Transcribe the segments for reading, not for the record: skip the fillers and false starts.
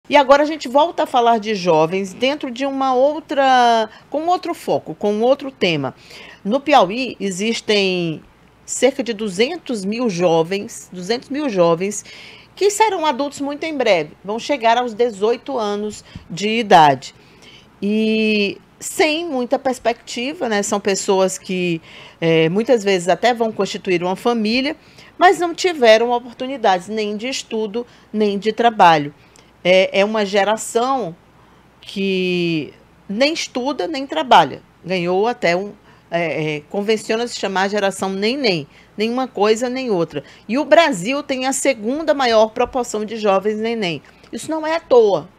E agora a gente volta a falar de jovens dentro de com outro foco, com outro tema. No Piauí existem cerca de 200 mil jovens que serão adultos muito em breve, vão chegar aos 18 anos de idade. E sem muita perspectiva, né? São pessoas que muitas vezes até vão constituir uma família, mas não tiveram oportunidades nem de estudo, nem de trabalho. É uma geração que nem estuda, nem trabalha. Ganhou até convenciona-se chamar a geração nem, nenhuma coisa nem outra. E o Brasil tem a segunda maior proporção de jovens neném. Isso não é à toa.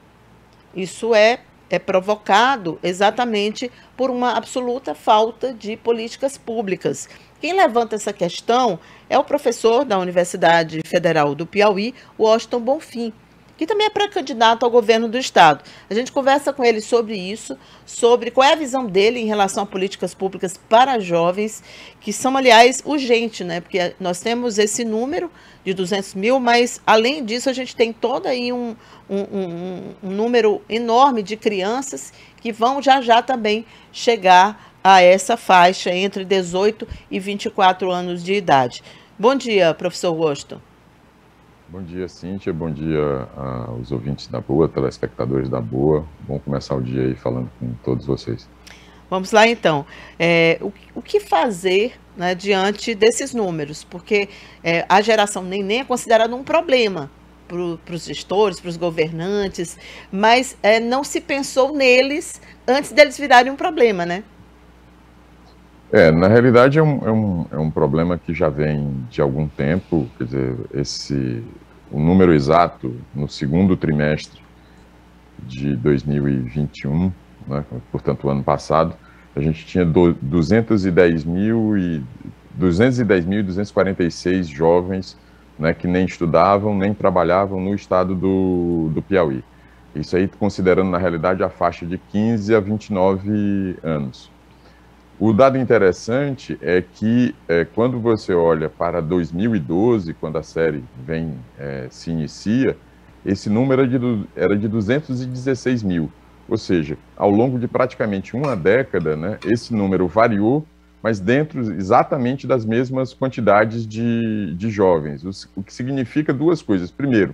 Isso é provocado exatamente por uma absoluta falta de políticas públicas. Quem levanta essa questão é o professor da Universidade Federal do Piauí, Washington Bonfim, que também é pré-candidato ao governo do estado. A gente conversa com ele sobre isso, sobre qual é a visão dele em relação a políticas públicas para jovens, que são, aliás, urgentes, né? Porque nós temos esse número de 200 mil, mas, além disso, a gente tem todo aí um número enorme de crianças que vão já também chegar a essa faixa entre 18 e 24 anos de idade. Bom dia, professor Washington. Bom dia, Cíntia. Bom dia aos ouvintes da Boa, telespectadores da Boa. Bom começar o dia aí falando com todos vocês. Vamos lá, então. O que fazer, né, diante desses números? Porque a geração neném é considerada um problema para os gestores, para os governantes, mas não se pensou neles antes deles virarem um problema, né? Na realidade é um problema que já vem de algum tempo, quer dizer, o número exato no segundo trimestre de 2021, né, portanto o ano passado, a gente tinha 210.246 jovens, né, que nem estudavam, nem trabalhavam no estado do Piauí. Isso aí considerando na realidade a faixa de 15 a 29 anos. O dado interessante é que quando você olha para 2012, quando a série se inicia, esse número era de 216 mil. Ou seja, ao longo de praticamente uma década, né, esse número variou, mas dentro exatamente das mesmas quantidades de jovens. O que significa duas coisas. Primeiro,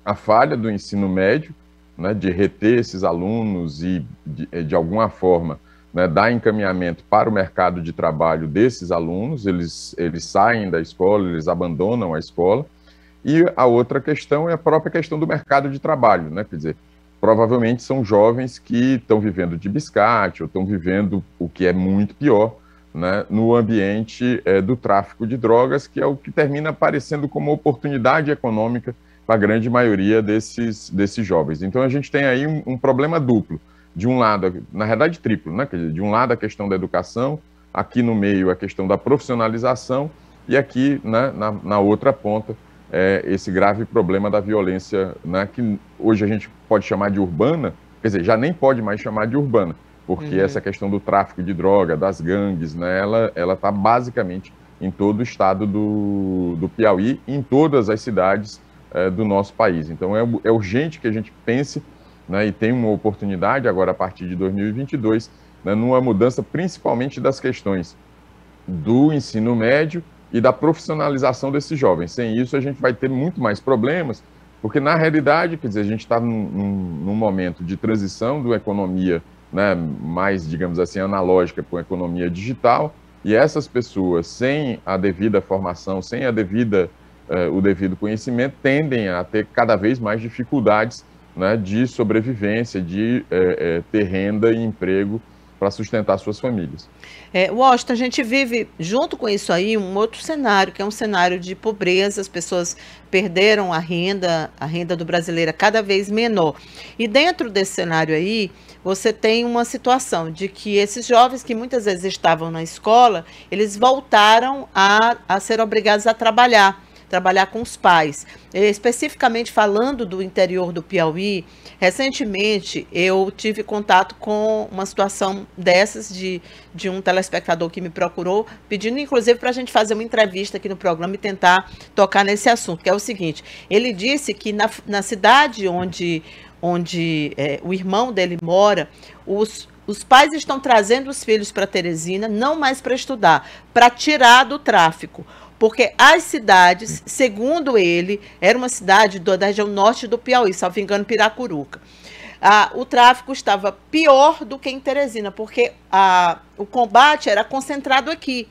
a falha do ensino médio, né, de reter esses alunos e, de alguma forma, né, dar encaminhamento para o mercado de trabalho desses alunos, eles saem da escola, eles abandonam a escola, e a outra questão é a própria questão do mercado de trabalho, né, quer dizer, provavelmente são jovens que estão vivendo de biscate, ou estão vivendo, o que é muito pior, né, no ambiente do tráfico de drogas, que é o que termina aparecendo como oportunidade econômica para a grande maioria desses jovens. Então a gente tem aí um problema duplo. De um lado, na realidade triplo, né? De um lado a questão da educação, aqui no meio a questão da profissionalização e aqui, né, na outra ponta esse grave problema da violência, né, que hoje a gente pode chamar de urbana, quer dizer, já nem pode mais chamar de urbana, porque essa questão do tráfico de droga, das gangues, né, ela está basicamente em todo o estado do Piauí, em todas as cidades do nosso país. Então é urgente que a gente pense, né, e tem uma oportunidade agora a partir de 2022, né, numa mudança principalmente das questões do ensino médio e da profissionalização desses jovens. Sem isso a gente vai ter muito mais problemas, porque na realidade, quer dizer, a gente está num momento de transição de uma economia, né, mais, digamos assim, analógica para uma economia digital, e essas pessoas sem a devida formação, sem o devido conhecimento, tendem a ter cada vez mais dificuldades, né, de sobrevivência, de ter renda e emprego para sustentar suas famílias. Washington, a gente vive, junto com isso aí, um outro cenário, que é um cenário de pobreza, as pessoas perderam a renda do brasileiro é cada vez menor. E dentro desse cenário aí, você tem uma situação de que esses jovens que muitas vezes estavam na escola, eles voltaram a ser obrigados a trabalhar, trabalhar com os pais. Especificamente falando do interior do Piauí, recentemente eu tive contato com uma situação dessas de um telespectador que me procurou, pedindo inclusive para a gente fazer uma entrevista aqui no programa e tentar tocar nesse assunto, que é o seguinte: ele disse que na cidade onde o irmão dele mora, os pais estão trazendo os filhos para Teresina, não mais para estudar, para tirar do tráfico. Porque as cidades, segundo ele, era uma cidade da região norte do Piauí, salvo engano, Piracuruca. O tráfico estava pior do que em Teresina, porque o combate era concentrado aqui.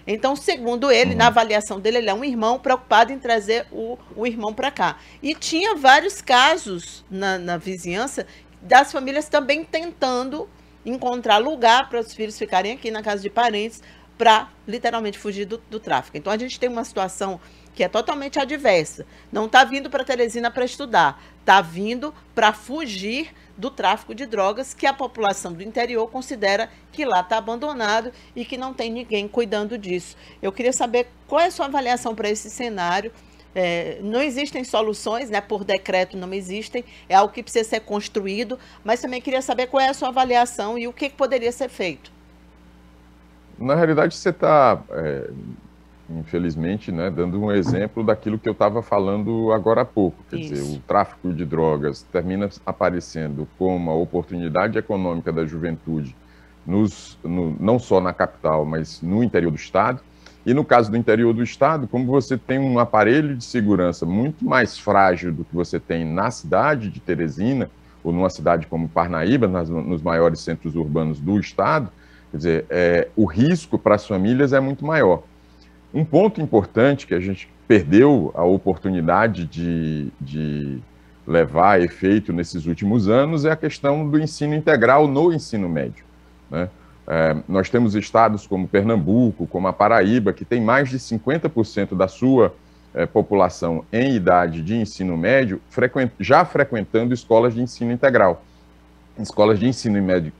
Então, segundo ele, na avaliação dele, ele é um irmão preocupado em trazer o irmão para cá. E tinha vários casos na vizinhança das famílias também tentando encontrar lugar para os filhos ficarem aqui na casa de parentes para literalmente fugir do tráfico. Então a gente tem uma situação que é totalmente adversa. Não está vindo para Teresina para estudar, está vindo para fugir do tráfico de drogas, que a população do interior considera que lá está abandonado e que não tem ninguém cuidando disso. Eu queria saber qual é a sua avaliação para esse cenário. Não existem soluções, né? Por decreto não existem, é algo que precisa ser construído, mas também queria saber qual é a sua avaliação e o que poderia ser feito. Na realidade, você está, infelizmente, né, dando um exemplo daquilo que eu estava falando agora há pouco. Quer dizer, o tráfico de drogas termina aparecendo como a oportunidade econômica da juventude, não só na capital, mas no interior do estado. E no caso do interior do estado, como você tem um aparelho de segurança muito mais frágil do que você tem na cidade de Teresina, ou numa cidade como Parnaíba, nos maiores centros urbanos do estado, quer dizer, o risco para as famílias é muito maior. Um ponto importante que a gente perdeu a oportunidade de levar a efeito nesses últimos anos é a questão do ensino integral no ensino médio, né? Nós temos estados como Pernambuco, como a Paraíba, que tem mais de 50% da sua população em idade de ensino médio já frequentando escolas de ensino integral. Escolas de ensino médio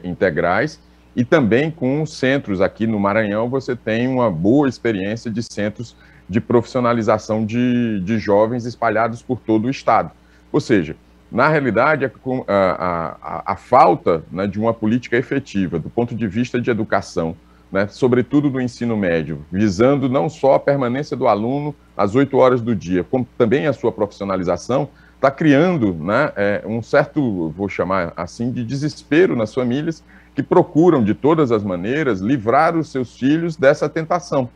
integrais, e também com centros aqui no Maranhão, você tem uma boa experiência de centros de profissionalização de jovens espalhados por todo o estado. Ou seja, na realidade, a falta, né, de uma política efetiva do ponto de vista de educação, né, sobretudo do ensino médio, visando não só a permanência do aluno às 8 horas do dia, como também a sua profissionalização, está criando, né, um certo, vou chamar assim, de desespero nas famílias que procuram, de todas as maneiras, livrar os seus filhos dessa tentação,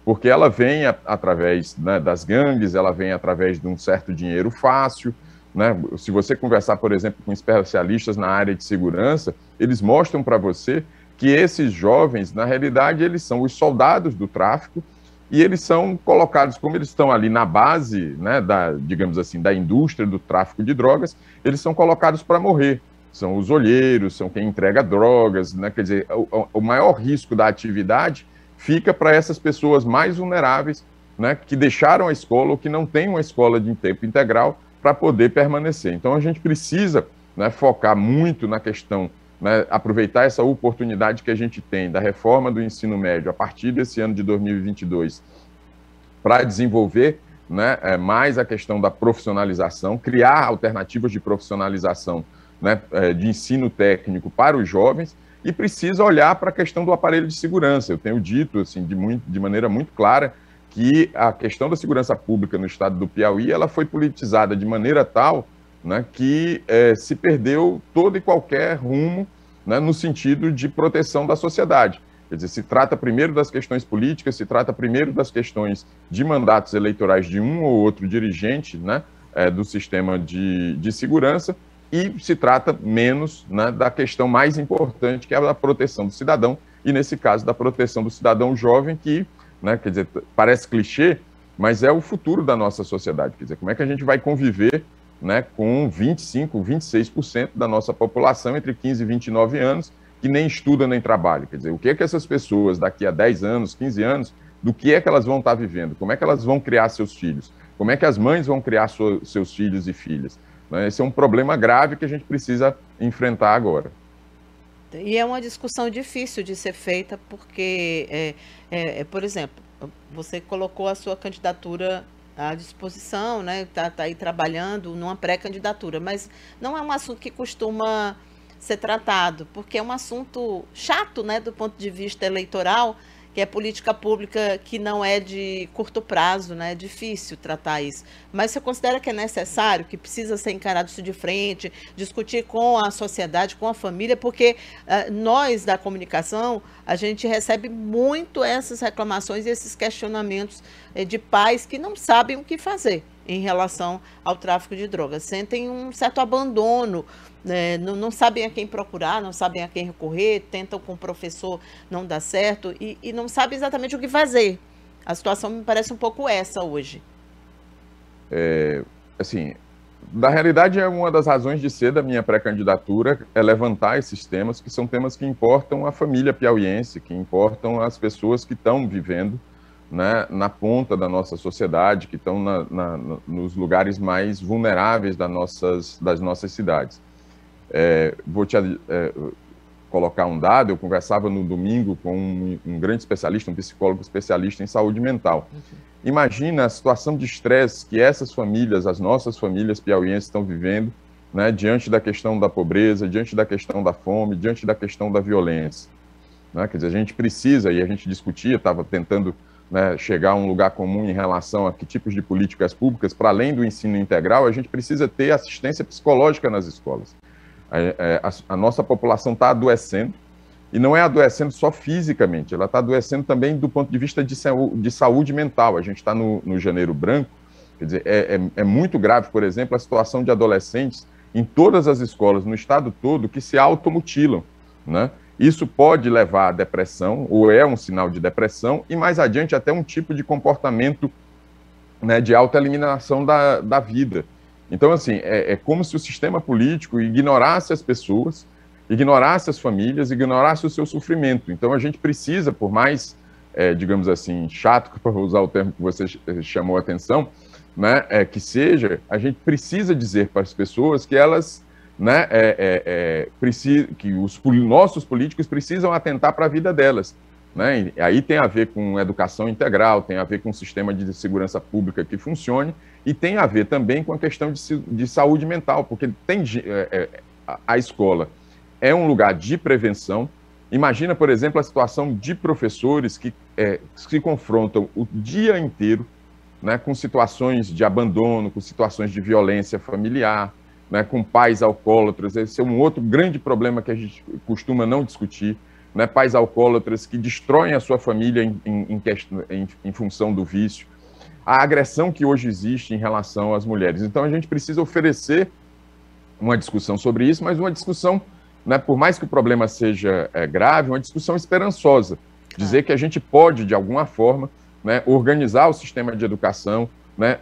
porque ela vem através, né, das gangues, ela vem através de um certo dinheiro fácil, né? Se você conversar, por exemplo, com especialistas na área de segurança, eles mostram para você que esses jovens, na realidade, eles são os soldados do tráfico e eles são colocados, como eles estão ali na base, né, digamos assim, da indústria do tráfico de drogas, eles são colocados para morrer. São os olheiros, são quem entrega drogas, né? Quer dizer, o maior risco da atividade fica para essas pessoas mais vulneráveis, né, que deixaram a escola ou que não têm uma escola de tempo integral para poder permanecer. Então, a gente precisa, né, focar muito na questão, né, aproveitar essa oportunidade que a gente tem da reforma do ensino médio a partir desse ano de 2022 para desenvolver, né, mais a questão da profissionalização, criar alternativas de profissionalização, né, de ensino técnico para os jovens, e precisa olhar para a questão do aparelho de segurança. Eu tenho dito assim, de maneira muito clara que a questão da segurança pública no estado do Piauí ela foi politizada de maneira tal, né, que se perdeu todo e qualquer rumo, né, no sentido de proteção da sociedade. Quer dizer, se trata primeiro das questões políticas, se trata primeiro das questões de mandatos eleitorais de um ou outro dirigente, né, do sistema de segurança, e se trata menos, né, da questão mais importante, que é a da proteção do cidadão, e nesse caso da proteção do cidadão jovem, que, né, quer dizer, parece clichê, mas é o futuro da nossa sociedade. Quer dizer, como é que a gente vai conviver, né, com 25%, 26% da nossa população entre 15 e 29 anos, que nem estuda nem trabalha? Quer dizer, o que é que essas pessoas daqui a 10 anos, 15 anos, do que é que elas vão estar vivendo? Como é que elas vão criar seus filhos? Como é que as mães vão criar seus filhos e filhas? Esse é um problema grave que a gente precisa enfrentar agora. E é uma discussão difícil de ser feita, porque, por exemplo, você colocou a sua candidatura à disposição, né? Tá aí trabalhando numa pré-candidatura, mas não é um assunto que costuma ser tratado, porque é um assunto chato, né, do ponto de vista eleitoral, que é política pública que não é de curto prazo, né? É difícil tratar isso. Mas você considera que é necessário, que precisa ser encarado isso de frente, discutir com a sociedade, com a família, porque nós da comunicação, a gente recebe muito essas reclamações e esses questionamentos de pais que não sabem o que fazer em relação ao tráfico de drogas. Sentem um certo abandono, né? Não sabem a quem procurar, não sabem a quem recorrer, tentam com o professor, não dá certo, e não sabem exatamente o que fazer. A situação me parece um pouco essa hoje. Assim, na realidade, é uma das razões de ser da minha pré-candidatura é levantar esses temas, que são temas que importam a família piauiense, que importam as pessoas que estão vivendo, né, na ponta da nossa sociedade, que estão nos lugares mais vulneráveis das nossas cidades. Vou te colocar um dado. Eu conversava no domingo com um grande especialista, um psicólogo especialista em saúde mental. Imagina a situação de estresse que essas famílias, as nossas famílias piauienses estão vivendo, né, diante da questão da pobreza, diante da questão da fome, diante da questão da violência. Né? Quer dizer, a gente precisa, e a gente discutia, estava tentando, né, chegar a um lugar comum em relação a que tipos de políticas públicas, para além do ensino integral, a gente precisa ter assistência psicológica nas escolas. A nossa população está adoecendo, e não é adoecendo só fisicamente, ela está adoecendo também do ponto de vista de saúde mental. A gente está no Janeiro Branco, quer dizer, é muito grave, por exemplo, a situação de adolescentes em todas as escolas, no estado todo, que se automutilam, né? Isso pode levar à depressão, ou é um sinal de depressão, e mais adiante até um tipo de comportamento, né, de autoeliminação da vida. Então, assim, é como se o sistema político ignorasse as pessoas, ignorasse as famílias, ignorasse o seu sofrimento. Então, a gente precisa, por mais, digamos assim, chato, para usar o termo que você chamou a atenção, né, que seja, a gente precisa dizer para as pessoas que elas, né, que os nossos políticos precisam atentar para a vida delas. Né? E aí tem a ver com educação integral, tem a ver com um sistema de segurança pública que funcione, e tem a ver também com a questão de saúde mental, porque a escola é um lugar de prevenção. Imagina, por exemplo, a situação de professores que se confrontam o dia inteiro, né, com situações de abandono, com situações de violência familiar, né, com pais alcoólatras. Esse é um outro grande problema que a gente costuma não discutir, né, pais alcoólatras que destroem a sua família em função do vício. A agressão que hoje existe em relação às mulheres. Então, a gente precisa oferecer uma discussão sobre isso, mas uma discussão, né, por mais que o problema seja grave, uma discussão esperançosa. Dizer que a gente pode, de alguma forma, né, organizar o sistema de educação, né,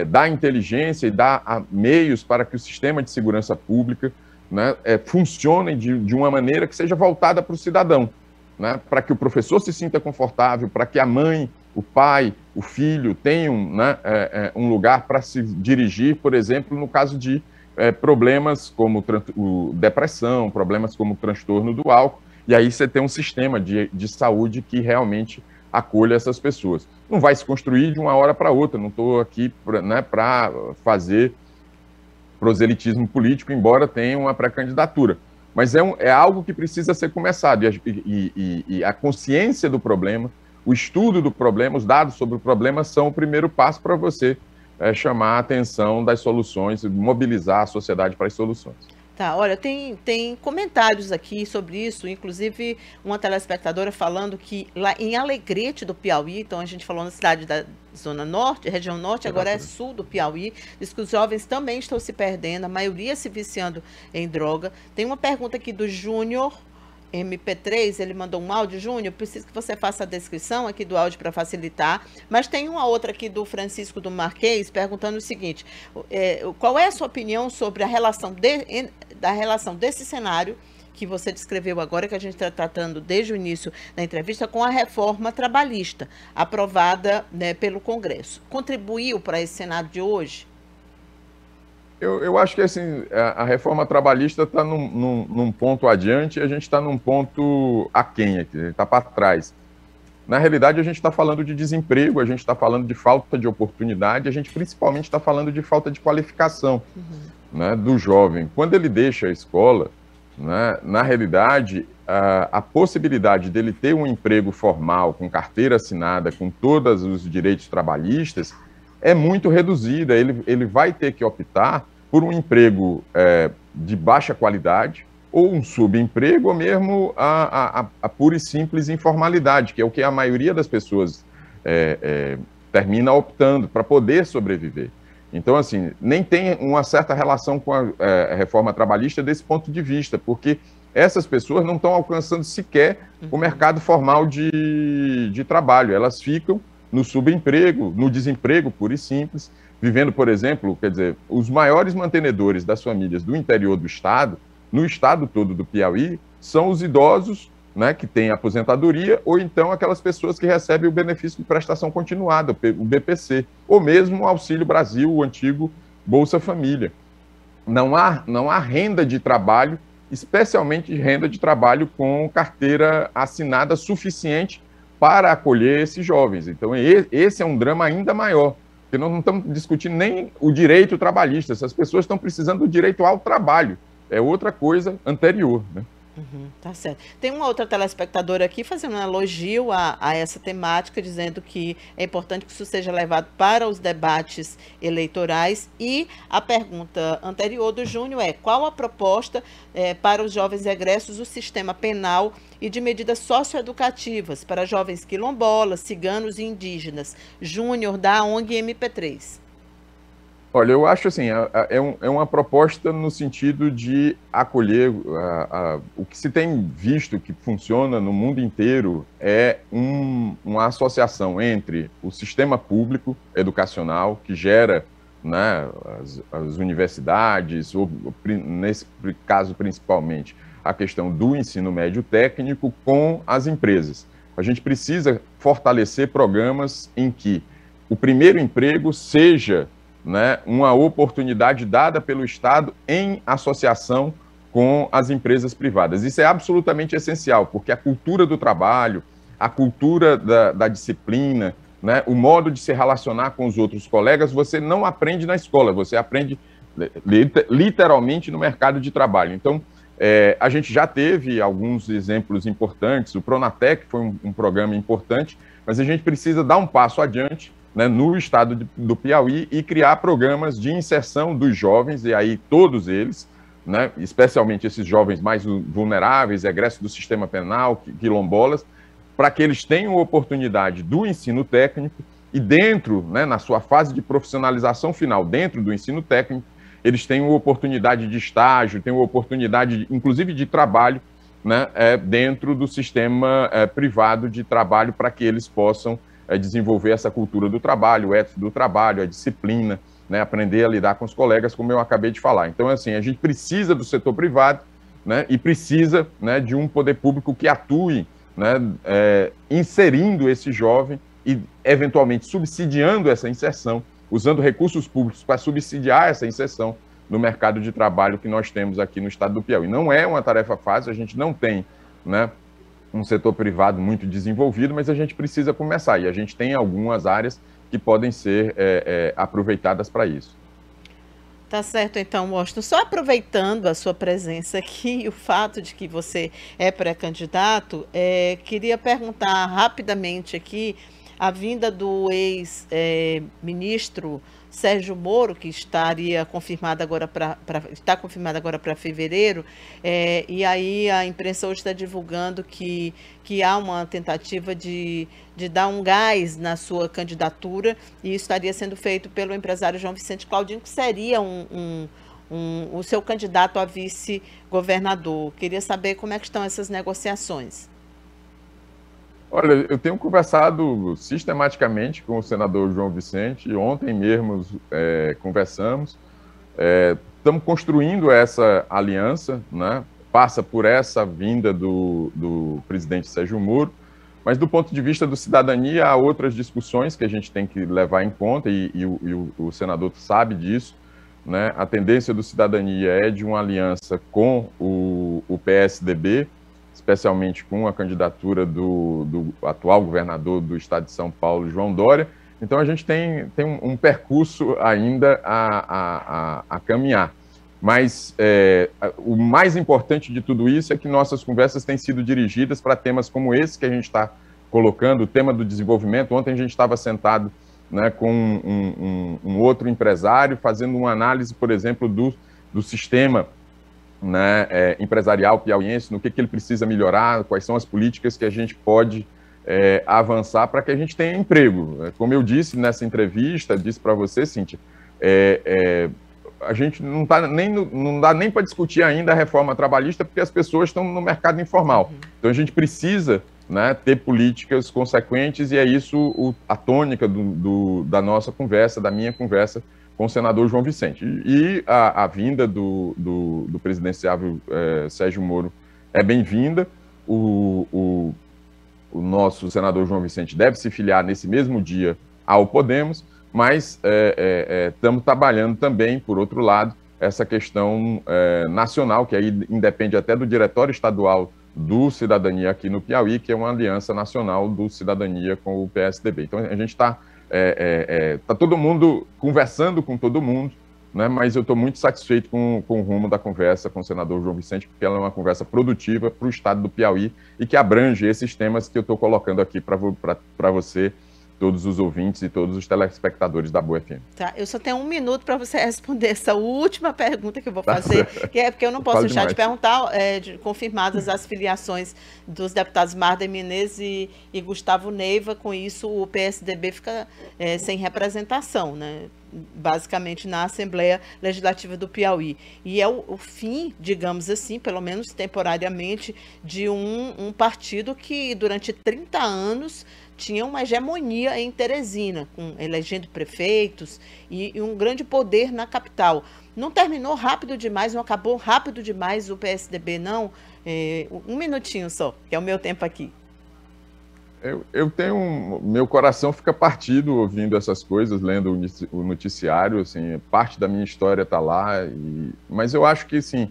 dar inteligência e dar meios para que o sistema de segurança pública, né, funcione de uma maneira que seja voltada para o cidadão, né, para que o professor se sinta confortável, para que a mãe, o pai, o filho tenham, né, um lugar para se dirigir, por exemplo, no caso de problemas como depressão, problemas como transtorno do álcool, e aí você tem um sistema de saúde que realmente acolha essas pessoas. Não vai se construir de uma hora para outra, não estou aqui para fazer proselitismo político, embora tenha uma pré-candidatura, mas é algo que precisa ser começado, e a consciência do problema, o estudo do problema, os dados sobre o problema são o primeiro passo para você chamar a atenção das soluções, mobilizar a sociedade para as soluções. Tá, olha, tem comentários aqui sobre isso, inclusive uma telespectadora falando que lá em Alegrete do Piauí, então a gente falou na cidade da Zona Norte, região Norte, agora é sul do Piauí, diz que os jovens também estão se perdendo, a maioria se viciando em droga. Tem uma pergunta aqui do Júnior MP3, ele mandou um áudio. Júnior, preciso que você faça a descrição aqui do áudio para facilitar, mas tem uma outra aqui do Francisco do Marquês perguntando o seguinte, qual é a sua opinião sobre a relação desse cenário que você descreveu agora, que a gente está tratando desde o início da entrevista, com a reforma trabalhista aprovada, né, pelo Congresso? Contribuiu para esse cenário de hoje? Eu acho que assim, a reforma trabalhista está num ponto adiante e a gente está num ponto aquém aqui, está para trás. na realidade a gente está falando de desemprego, a gente está falando de falta de oportunidade, a gente principalmente está falando de falta de qualificação, né, do jovem. Quando ele deixa a escola, né, na realidade, a possibilidade dele ter um emprego formal, com carteira assinada, com todos os direitos trabalhistas, é muito reduzida. Ele vai ter que optar por um emprego de baixa qualidade, ou um subemprego, ou mesmo a pura e simples informalidade, que é o que a maioria das pessoas termina optando para poder sobreviver. Então, assim, nem tem uma certa relação com a reforma trabalhista desse ponto de vista, porque essas pessoas não estão alcançando sequer o mercado formal de trabalho. Elas ficam no subemprego, no desemprego puro e simples, vivendo, por exemplo, quer dizer, os maiores mantenedores das famílias do interior do estado, no estado todo do Piauí, são os idosos, né, que têm aposentadoria, ou então aquelas pessoas que recebem o benefício de prestação continuada, o BPC, ou mesmo o Auxílio Brasil, o antigo Bolsa Família. Não há renda de trabalho, especialmente renda de trabalho com carteira assinada suficiente para acolher esses jovens. Então, esse é um drama ainda maior, porque nós não estamos discutindo nem o direito trabalhista, essas pessoas estão precisando do direito ao trabalho, é outra coisa anterior, né? Tá certo. Tem uma outra telespectadora aqui fazendo um elogio a essa temática, dizendo que é importante que isso seja levado para os debates eleitorais. E a pergunta anterior do Júnior é: qual a proposta para os jovens egressos do sistema penal e de medidas socioeducativas para jovens quilombolas, ciganos e indígenas? Júnior, da ONG MP3. Olha, eu acho assim, é uma proposta no sentido de acolher o que se tem visto que funciona no mundo inteiro é uma associação entre o sistema público educacional, que gera, né, as universidades, ou nesse caso principalmente a questão do ensino médio técnico, com as empresas. A gente precisa fortalecer programas em que o primeiro emprego seja, né, uma oportunidade dada pelo Estado em associação com as empresas privadas. Isso é absolutamente essencial, porque a cultura do trabalho, a cultura da disciplina, né, o modo de se relacionar com os outros colegas, você não aprende na escola, você aprende literalmente no mercado de trabalho. Então, a gente já teve alguns exemplos importantes, o Pronatec foi um programa importante, mas a gente precisa dar um passo adiante, né, no estado do Piauí, e criar programas de inserção dos jovens, e aí todos eles, né, especialmente esses jovens mais vulneráveis, egressos do sistema penal, quilombolas, para que eles tenham oportunidade do ensino técnico e dentro, né, na sua fase de profissionalização final, dentro do ensino técnico, eles tenham oportunidade de estágio, tenham oportunidade, inclusive, de trabalho, né, dentro do sistema privado de trabalho, para que eles possam desenvolver essa cultura do trabalho, o ético do trabalho, a disciplina, né, aprender a lidar com os colegas, como eu acabei de falar. Então, assim, a gente precisa do setor privado, né, e precisa, né, de um poder público que atue, né, inserindo esse jovem e, eventualmente, subsidiando essa inserção, usando recursos públicos para subsidiar essa inserção no mercado de trabalho que nós temos aqui no estado do Piauí. Não é uma tarefa fácil, a gente não tem, né, um setor privado muito desenvolvido, mas a gente precisa começar, e a gente tem algumas áreas que podem ser aproveitadas para isso. Tá certo, então, Washington. Só aproveitando a sua presença aqui e o fato de que você é pré-candidato, queria perguntar rapidamente aqui a vinda do ex-ministro Sérgio Moro, que estaria confirmado agora está confirmado agora para fevereiro, e aí a imprensa hoje está divulgando que há uma tentativa de dar um gás na sua candidatura, e isso estaria sendo feito pelo empresário João Vicente Claudino, que seria o seu candidato a vice-governador. Queria saber como é que estão essas negociações. Olha, eu tenho conversado sistematicamente com o senador João Vicente, ontem mesmo conversamos, estamos construindo essa aliança, né? Passa por essa vinda do presidente Sérgio Moro, mas do ponto de vista do cidadania, há outras discussões que a gente tem que levar em conta, e o senador sabe disso, né? A tendência do cidadania é de uma aliança com o PSDB, especialmente com a candidatura do atual governador do estado de São Paulo, João Dória. Então, a gente tem um percurso ainda a caminhar. Mas o mais importante de tudo isso é que nossas conversas têm sido dirigidas para temas como esse que a gente está colocando, o tema do desenvolvimento. Ontem a gente estava sentado, né, com um outro empresário, fazendo uma análise, por exemplo, do sistema, né, empresarial piauiense, no que ele precisa melhorar, quais são as políticas que a gente pode avançar para que a gente tenha emprego. Como eu disse nessa entrevista, disse para você, Cíntia, a gente não dá nem para discutir ainda a reforma trabalhista, porque as pessoas estão no mercado informal. Então a gente precisa, né, ter políticas consequentes, e é isso a tônica da nossa conversa, da minha conversa com o senador João Vicente. E a vinda do presidenciável Sérgio Moro é bem-vinda. O nosso senador João Vicente deve se filiar nesse mesmo dia ao Podemos, mas estamos trabalhando também, por outro lado, essa questão nacional, que aí independe até do Diretório Estadual do Cidadania aqui no Piauí, que é uma aliança nacional do Cidadania com o PSDB. Então, a gente está todo mundo conversando com todo mundo, né, mas eu estou muito satisfeito com o rumo da conversa com o senador João Vicente, porque ela é uma conversa produtiva para o estado do Piauí e que abrange esses temas que eu estou colocando aqui para você, todos os ouvintes e todos os telespectadores da Boa FM. Tá, eu só tenho 1 minuto para você responder essa última pergunta que eu vou fazer, que é porque eu não posso deixar de perguntar, confirmadas as filiações dos deputados Marden Menezes e Gustavo Neiva. Com isso o PSDB fica sem representação, né? Basicamente na Assembleia Legislativa do Piauí. E é o fim, digamos assim, pelo menos temporariamente, de um partido que durante 30 anos tinha uma hegemonia em Teresina, elegendo prefeitos e um grande poder na capital. Não terminou rápido demais, não acabou rápido demais o PSDB, não? 1 minutinho só, que é o meu tempo aqui. Eu tenho... Meu coração fica partido ouvindo essas coisas, lendo o noticiário, assim, parte da minha história está lá, mas eu acho que, sim,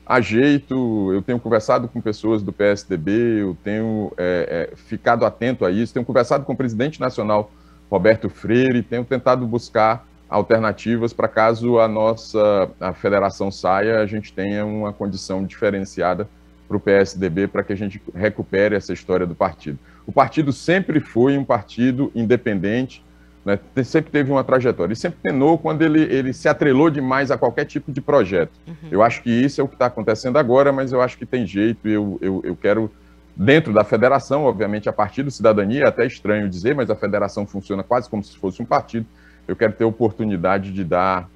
há jeito. Eu tenho conversado com pessoas do PSDB, eu tenho ficado atento a isso, tenho conversado com o presidente nacional, Roberto Freire, tenho tentado buscar alternativas para caso a federação saia, a gente tenha uma condição diferenciada para o PSDB, para que a gente recupere essa história do partido. O partido sempre foi um partido independente, né, sempre teve uma trajetória, e sempre penou quando ele se atrelou demais a qualquer tipo de projeto. Eu acho que isso é o que está acontecendo agora, mas eu acho que tem jeito. Eu quero, dentro da federação, obviamente a partir do Cidadania, é até estranho dizer, mas a federação funciona quase como se fosse um partido. Eu quero ter oportunidade de dar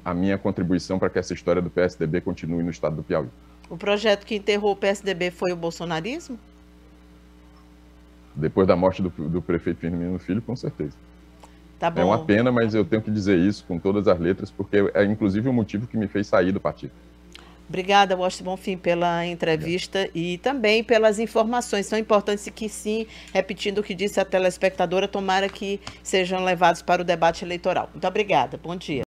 a minha contribuição para que essa história do PSDB continue no estado do Piauí. O projeto que enterrou o PSDB foi o bolsonarismo? Depois da morte do prefeito Firmino Filho, com certeza. Tá bom. É uma pena, mas eu tenho que dizer isso com todas as letras, porque é inclusive o motivo que me fez sair do partido. Obrigada, Washington Bonfim, pela entrevista e também pelas informações tão importantes e que, sim, repetindo o que disse a telespectadora, tomara que sejam levados para o debate eleitoral. Muito obrigada. Bom dia.